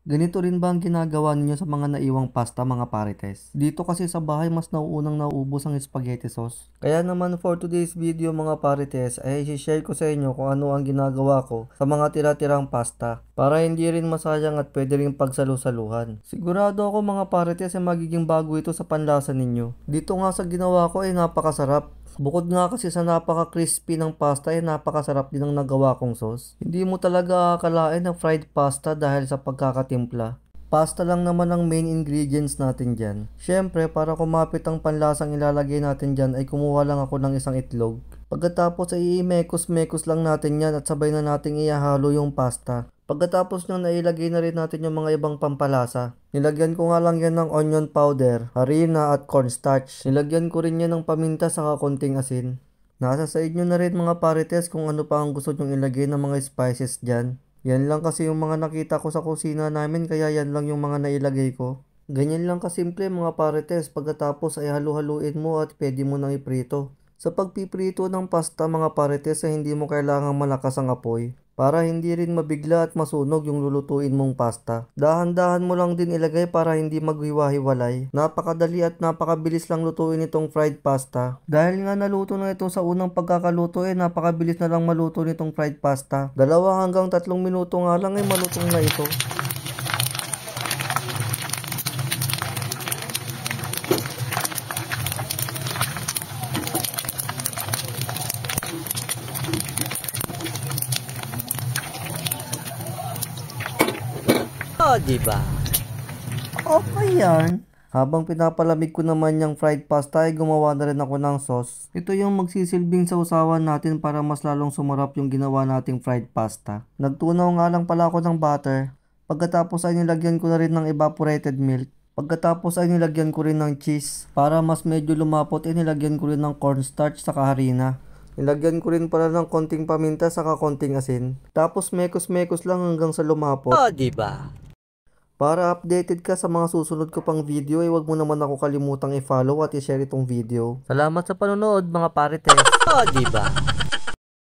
Ganito rin ba ang ginagawa ninyo sa mga naiwang pasta mga parites? Dito kasi sa bahay mas nauunang nauubos ang spaghetti sauce. Kaya naman for today's video mga parites ay i-share ko sa inyo kung ano ang ginagawa ko sa mga tira-tirang pasta para hindi rin masayang at pwede rin pagsalu-saluhan. Sigurado ako mga parites ay magiging bago ito sa panlasa ninyo. Dito nga sa ginawa ko ay napakasarap. Bukod nga kasi sa napaka-crispy ng pasta ay napakasarap din ang nagawa kong sauce. Hindi mo talaga akalain na fried pasta dahil sa pagkakatimpla. Pasta lang naman ang main ingredients natin dyan. Syempre, para kumapit ang panlasang ilalagay natin dyan ay kumuha lang ako ng isang itlog. Pagkatapos ay i-mekos-mekos lang natin yan at sabay na nating ihalo yung pasta. Pagkatapos nyo nailagay na rin natin yung mga ibang pampalasa. Nilagyan ko nga lang yan ng onion powder, harina at cornstarch. Nilagyan ko rin yan ng paminta saka konting asin. Nasa sa inyo na rin mga parites kung ano pa ang gusto nyong ilagay ng mga spices dyan. Yan lang kasi yung mga nakita ko sa kusina namin kaya yan lang yung mga nailagay ko. Ganyan lang kasimple mga parites, pagkatapos ay halu-haluin mo at pwede mo nang iprito. Sa pagpiprito ng pasta mga parites ay hindi mo kailangang malakas ang apoy. Para hindi rin mabigla at masunog yung lulutuin mong pasta. Dahan-dahan mo lang din ilagay para hindi maghiwa-hiwalay. Napakadali at napakabilis lang lutuin itong fried pasta. Dahil nga naluto na ito sa unang pagkakaluto napakabilis na lang maluto nitong fried pasta. 2 hanggang 3 minuto nga lang ay malutong na ito. Oh, di ba? Okay yan. Habang pinapalamig ko naman yung fried pasta ay gumawa na rin ako ng sauce. Ito yung magsisilbing sausawan natin para mas lalong sumarap yung ginawa nating fried pasta. Nagtunaw nga lang pala ako ng butter. Pagkatapos ay nilagyan ko na rin ng evaporated milk. Pagkatapos ay nilagyan ko rin ng cheese. Para mas medyo lumapot nilagyan ko rin ng cornstarch saka harina. Nilagyan ko rin pala ng konting paminta saka konting asin. Tapos mekos-mekos lang hanggang sa lumapot. Oh, di ba? Para updated ka sa mga susunod ko pang video ay huwag mo naman ako kalimutang i-follow at i-share itong video. Salamat sa panonood mga parites. Oh, di ba?